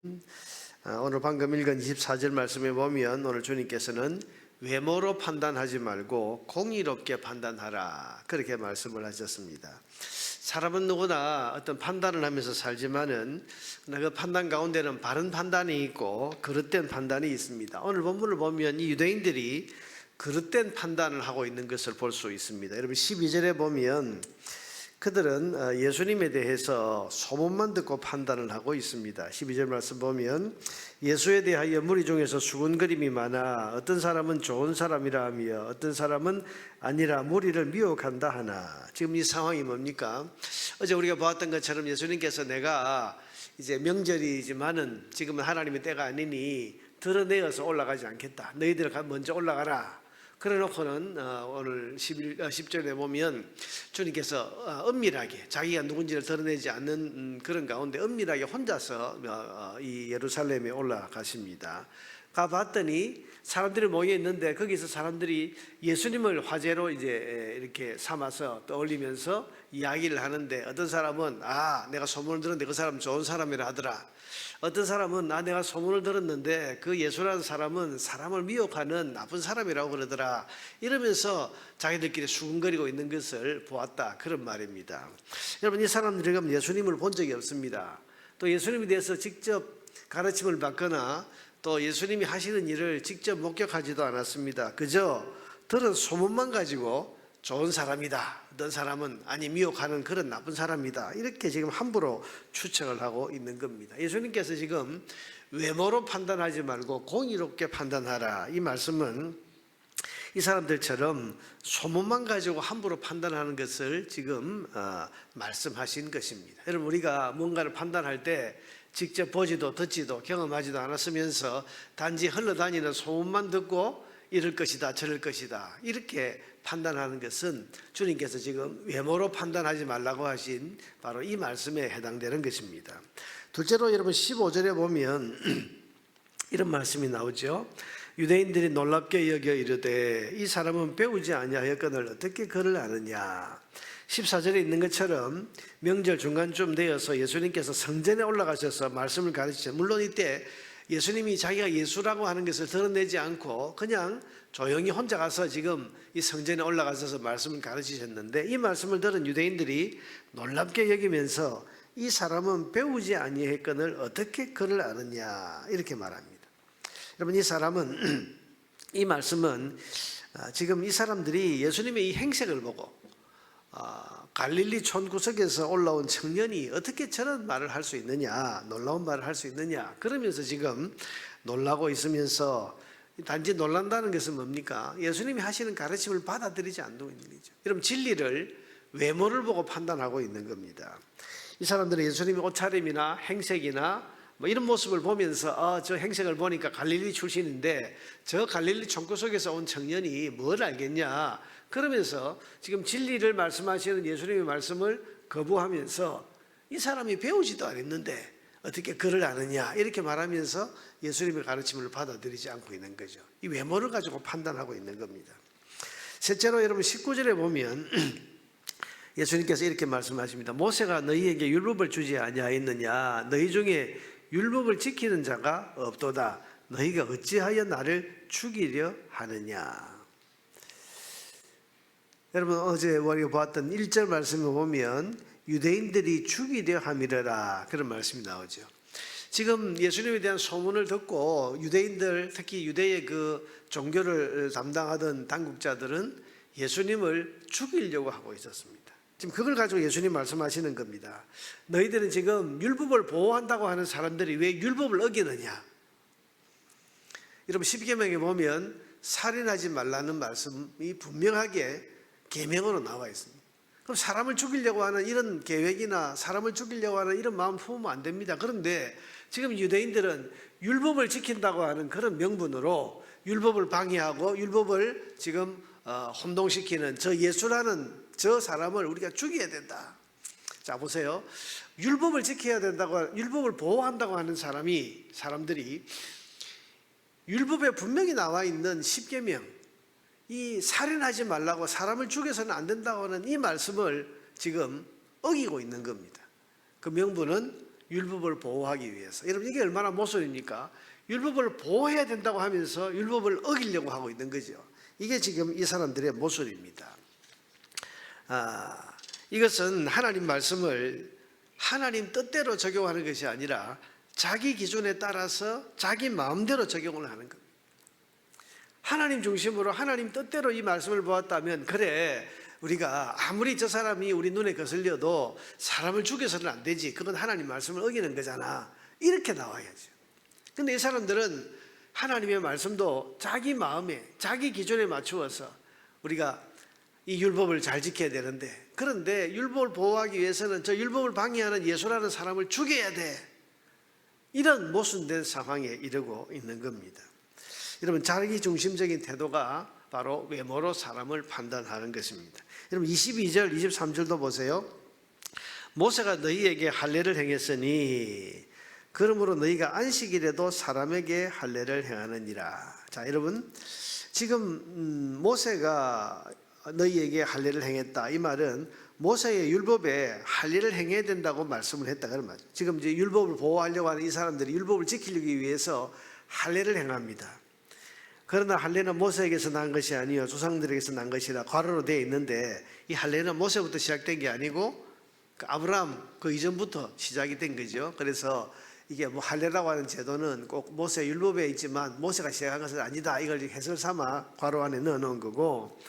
오늘 방금 읽은 24절 말씀에 보면 오늘 주님께서는 외모로 판단하지 말고 공의롭게 판단하라, 그렇게 말씀을 하셨습니다. 사람은 누구나 어떤 판단을 하면서 살지만은 그 판단 가운데는 바른 판단이 있고 그릇된 판단이 있습니다. 오늘 본문을 보면 이 유대인들이 그릇된 판단을 하고 있는 것을 볼 수 있습니다. 여러분 12절에 보면 그들은 예수님에 대해서 소문만 듣고 판단을 하고 있습니다. 12절 말씀 보면 예수에 대하여 무리 중에서 수군거림이 많아 어떤 사람은 좋은 사람이라 하며 어떤 사람은 아니라 무리를 미혹한다 하나. 지금 이 상황이 뭡니까? 어제 우리가 보았던 것처럼 예수님께서 내가 이제 명절이지만은 지금은 하나님의 때가 아니니 드러내어서 올라가지 않겠다. 너희들 먼저 올라가라. 그래 놓고는 오늘 10절에 보면 주님께서 은밀하게 자기가 누군지를 드러내지 않는 그런 가운데 은밀하게 혼자서 이 예루살렘에 올라가십니다. 가봤더니 사람들이 모여 있는데 거기서 사람들이 예수님을 화제로 이제 이렇게 삼아서 떠올리면서 이야기를 하는데, 어떤 사람은 내가 소문을 들었는데 그 사람 좋은 사람이라 하더라. 어떤 사람은 내가 소문을 들었는데 그 예수라는 사람은 사람을 미혹하는 나쁜 사람이라고 그러더라. 이러면서 자기들끼리 수군거리고 있는 것을 보았다, 그런 말입니다. 여러분, 이 사람들이 예수님을 본 적이 없습니다. 또 예수님에 대해서 직접 가르침을 받거나 또 예수님이 하시는 일을 직접 목격하지도 않았습니다. 그저 들은 소문만 가지고 좋은 사람이다, 어떤 사람은 미혹하는 그런 나쁜 사람이다, 이렇게 지금 함부로 추측을 하고 있는 겁니다. 예수님께서 지금 외모로 판단하지 말고 공의롭게 판단하라, 이 말씀은 이 사람들처럼 소문만 가지고 함부로 판단하는 것을 지금 말씀하신 것입니다. 여러분, 우리가 뭔가를 판단할 때 직접 보지도 듣지도 경험하지도 않았으면서 단지 흘러다니는 소문만 듣고 이럴 것이다 저럴 것이다 이렇게 판단하는 것은 주님께서 지금 외모로 판단하지 말라고 하신 바로 이 말씀에 해당되는 것입니다. 둘째로 여러분 15절에 보면 이런 말씀이 나오죠. 유대인들이 놀랍게 여겨 이르되 이 사람은 배우지 아니하였거늘 어떻게 그를 아느냐. 14절에 있는 것처럼 명절 중간쯤 되어서 예수님께서 성전에 올라가셔서 말씀을 가르치셨죠. 물론 이때 예수님이 자기가 예수라고 하는 것을 드러내지 않고 그냥 조용히 혼자 가서 지금 이 성전에 올라가셔서 말씀을 가르치셨는데, 이 말씀을 들은 유대인들이 놀랍게 여기면서 이 사람은 배우지 아니했거늘 어떻게 그를 아느냐, 이렇게 말합니다. 여러분, 이 사람은 이 말씀은 지금 이 사람들이 예수님의 이 행색을 보고 갈릴리 촌구석에서 올라온 청년이 어떻게 저런 말을 할 수 있느냐, 놀라운 말을 할 수 있느냐, 그러면서 지금 놀라고 있으면서, 단지 놀란다는 것은 뭡니까? 예수님이 하시는 가르침을 받아들이지 않고 있는 거죠. 여러분, 진리를 외모를 보고 판단하고 있는 겁니다. 이 사람들은 예수님의 옷차림이나 행색이나 이런 모습을 보면서 저 행색을 보니까 갈릴리 출신인데 저 갈릴리 촌구석에서 온 청년이 뭘 알겠냐, 그러면서 지금 진리를 말씀하시는 예수님의 말씀을 거부하면서 이 사람이 배우지도 않았는데 어떻게 그를 아느냐, 이렇게 말하면서 예수님의 가르침을 받아들이지 않고 있는 거죠. 이 외모를 가지고 판단하고 있는 겁니다. 셋째로 여러분 19절에 보면 예수님께서 이렇게 말씀하십니다. 모세가 너희에게 율법을 주지 아니하였느냐, 너희 중에 율법을 지키는 자가 없도다. 너희가 어찌하여 나를 죽이려 하느냐. 여러분, 어제 우리가 보았던 1절 말씀을 보면 유대인들이 죽이려 함이라, 그런 말씀이 나오죠. 지금 예수님에 대한 소문을 듣고 유대인들, 특히 유대의 그 종교를 담당하던 당국자들은 예수님을 죽이려고 하고 있었습니다. 지금 그걸 가지고 예수님 말씀하시는 겁니다. 너희들은 지금 율법을 보호한다고 하는 사람들이 왜 율법을 어기느냐. 여러분, 십계명에 보면 살인하지 말라는 말씀이 분명하게 계명으로 나와 있습니다. 그럼 사람을 죽이려고 하는 이런 계획이나 사람을 죽이려고 하는 이런 마음 품으면 안 됩니다. 그런데 지금 유대인들은 율법을 지킨다고 하는 그런 명분으로 율법을 방해하고 율법을 지금 혼동시키는 저 예수라는 저 사람을 우리가 죽여야 된다. 자, 보세요. 율법을 지켜야 된다고, 율법을 보호한다고 하는 사람들이 율법에 분명히 나와 있는 십계명, 이 살인하지 말라고, 사람을 죽여서는 안 된다고 하는 이 말씀을 지금 어기고 있는 겁니다. 그 명분은 율법을 보호하기 위해서. 여러분 이게 얼마나 모순입니까? 율법을 보호해야 된다고 하면서 율법을 어기려고 하고 있는 거죠. 이게 지금 이 사람들의 모순입니다. 이것은 하나님 말씀을 하나님 뜻대로 적용하는 것이 아니라 자기 기준에 따라서 자기 마음대로 적용을 하는 겁니다. 하나님 중심으로 하나님 뜻대로 이 말씀을 보았다면 그래 우리가 아무리 저 사람이 우리 눈에 거슬려도 사람을 죽여서는 안 되지. 그건 하나님 말씀을 어기는 거잖아. 이렇게 나와야죠. 근데 이 사람들은 하나님의 말씀도 자기 마음에 자기 기준에 맞추어서 우리가 이 율법을 잘 지켜야 되는데 그런데 율법을 보호하기 위해서는 저 율법을 방해하는 예수라는 사람을 죽여야 돼. 이런 모순된 상황에 이르고 있는 겁니다. 여러분 자기 중심적인 태도가 바로 외모로 사람을 판단하는 것입니다. 여러분 22절 23절도 보세요. 모세가 너희에게 할례를 행했으니 그러므로 너희가 안식일에도 사람에게 할례를 행하느니라. 자 여러분 지금 모세가 너희에게 할례를 행했다. 이 말은 모세의 율법에 할례를 행해야 된다고 말씀을 했다 그런 말이죠. 지금 이제 율법을 보호하려고 하는 이 사람들이 율법을 지키기 위해서 할례를 행합니다. 그러나 할례는 모세에게서 난 것이 아니요 조상들에게서 난 것이라 괄호로 되어 있는데 이 할례는 모세부터 시작된 게 아니고 아브라함 그 이전부터 시작이 된 거죠. 그래서 이게 뭐 할례라고 하는 제도는 꼭 모세 율법에 있지만 모세가 시작한 것은 아니다. 이걸 해설 삼아 괄호 안에 넣어 놓은 거고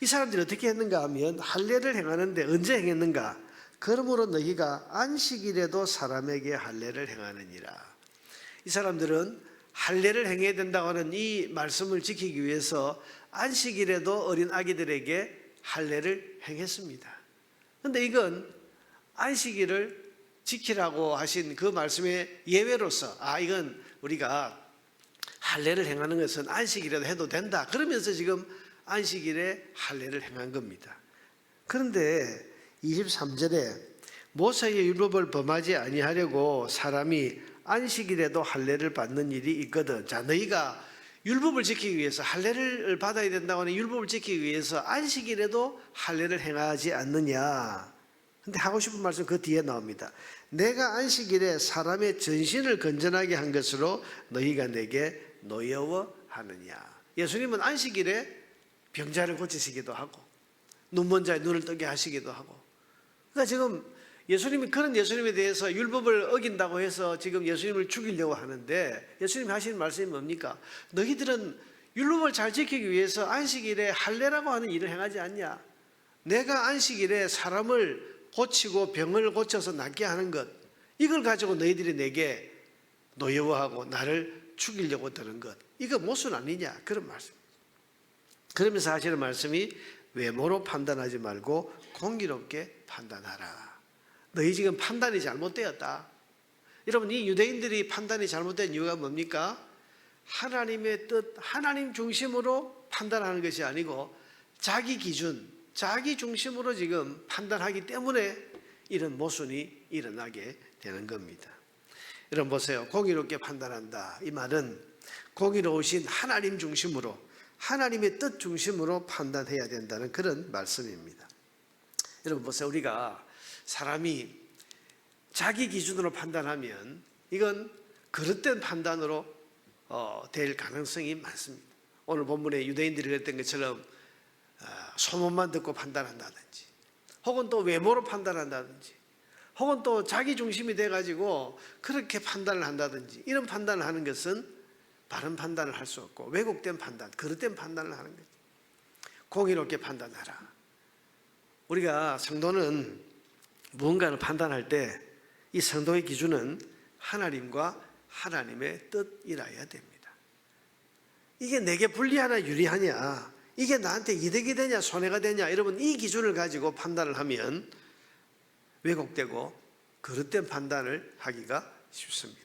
이 사람들이 어떻게 했는가 하면 할례를 행하는데 언제 행했는가? 그러므로 너희가 안식일에도 사람에게 할례를 행하느니라. 이 사람들은 할례를 행해야 된다고 하는 이 말씀을 지키기 위해서 안식일에도 어린 아기들에게 할례를 행했습니다. 그런데 이건 안식일을 지키라고 하신 그 말씀의 예외로서 이건 우리가 할례를 행하는 것은 안식일에도 해도 된다. 그러면서 지금 안식일에 할례를 행한 겁니다. 그런데 23절에 모세의 율법을 범하지 아니하려고 사람이 안식일에도 할례를 받는 일이 있거든. 자, 너희가 율법을 지키기 위해서 할례를 받아야 된다고 하는 율법을 지키기 위해서 안식일에도 할례를 행하지 않느냐. 근데 하고 싶은 말씀 그 뒤에 나옵니다. 내가 안식일에 사람의 전신을 건전하게 한 것으로 너희가 내게 노여워하느냐. 예수님은 안식일에 병자를 고치시기도 하고 눈먼 자의 눈을 뜨게 하시기도 하고 그러니까 지금 예수님이 그런 예수님에 대해서 율법을 어긴다고 해서 지금 예수님을 죽이려고 하는데 예수님이 하시는 말씀이 뭡니까? 너희들은 율법을 잘 지키기 위해서 안식일에 할례라고 하는 일을 행하지 않냐? 내가 안식일에 사람을 고치고 병을 고쳐서 낫게 하는 것 이걸 가지고 너희들이 내게 노여워하고 나를 죽이려고 드는 것 이거 모순 아니냐? 그런 말씀. 그러면서 하시는 말씀이 외모로 판단하지 말고 공의롭게 판단하라. 너희 지금 판단이 잘못되었다. 여러분 이 유대인들이 판단이 잘못된 이유가 뭡니까? 하나님의 뜻, 하나님 중심으로 판단하는 것이 아니고 자기 기준, 자기 중심으로 지금 판단하기 때문에 이런 모순이 일어나게 되는 겁니다. 여러분 보세요. 공의롭게 판단한다. 이 말은 공의로우신 하나님 중심으로 하나님의 뜻 중심으로 판단해야 된다는 그런 말씀입니다. 여러분 보세요. 우리가 사람이 자기 기준으로 판단하면 이건 그릇된 판단으로 될 가능성이 많습니다. 오늘 본문에 유대인들이 그랬던 것처럼 소문만 듣고 판단한다든지 혹은 또 외모로 판단한다든지 혹은 또 자기 중심이 돼가지고 그렇게 판단을 한다든지 이런 판단을 하는 것은 바른 판단을 할 수 없고 왜곡된 판단, 그릇된 판단을 하는 거죠. 공의롭게 판단하라. 우리가 성도는 무언가를 판단할 때 이 성도의 기준은 하나님과 하나님의 뜻이라야 됩니다. 이게 내게 불리하냐 유리하냐 이게 나한테 이득이 되냐 손해가 되냐 여러분 이 기준을 가지고 판단을 하면 왜곡되고 그릇된 판단을 하기가 쉽습니다.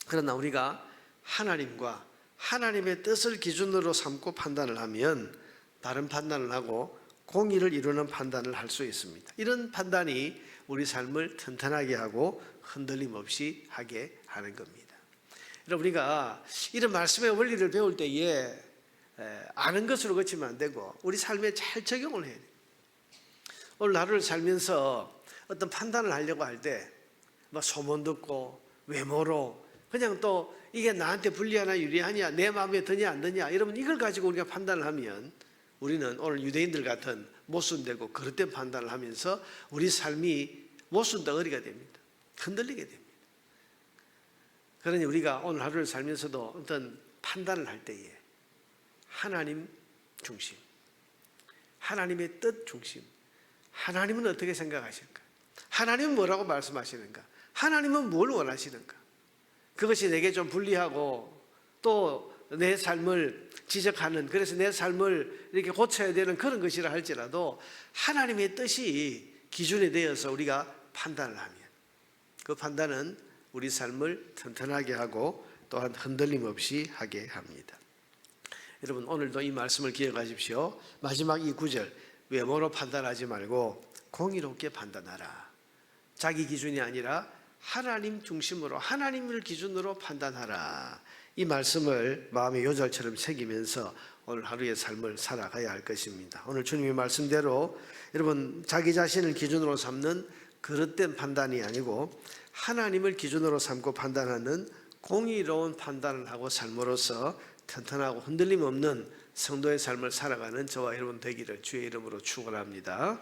그러나 우리가 하나님과 하나님의 뜻을 기준으로 삼고 판단을 하면 바른 판단을 하고 공의를 이루는 판단을 할 수 있습니다. 이런 판단이 우리 삶을 튼튼하게 하고 흔들림 없이 하게 하는 겁니다. 여러분 우리가 이런 말씀의 원리를 배울 때에 아는 것으로 그치면 안 되고 우리 삶에 잘 적용을 해야 돼요. 오늘 하루를 살면서 어떤 판단을 하려고 할 때 뭐 소문 듣고 외모로 그냥 또 이게 나한테 불리하나 유리하냐, 내 마음에 드냐 안 드냐, 여러분 이걸 가지고 우리가 판단을 하면 우리는 오늘 유대인들 같은 모순되고 그릇된 판단을 하면서 우리 삶이 모순덩어리가 됩니다. 흔들리게 됩니다. 그러니 우리가 오늘 하루를 살면서도 어떤 판단을 할 때에 하나님 중심, 하나님의 뜻 중심, 하나님은 어떻게 생각하실까? 하나님은 뭐라고 말씀하시는가? 하나님은 뭘 원하시는가? 그것이 내게 좀 불리하고 또 내 삶을 지적하는, 그래서 내 삶을 이렇게 고쳐야 되는 그런 것이라 할지라도 하나님의 뜻이 기준이 되어서 우리가 판단을 하면 그 판단은 우리 삶을 튼튼하게 하고 또한 흔들림 없이 하게 합니다. 여러분 오늘도 이 말씀을 기억하십시오. 마지막 이 구절, 외모로 판단하지 말고 공의롭게 판단하라. 자기 기준이 아니라 하나님 중심으로, 하나님을 기준으로 판단하라. 이 말씀을 마음의 요절처럼 새기면서 오늘 하루의 삶을 살아가야 할 것입니다. 오늘 주님의 말씀대로 여러분 자기 자신을 기준으로 삼는 그릇된 판단이 아니고 하나님을 기준으로 삼고 판단하는 공의로운 판단을 하고 삶으로써 튼튼하고 흔들림 없는 성도의 삶을 살아가는 저와 여러분 되기를 주의 이름으로 축원합니다.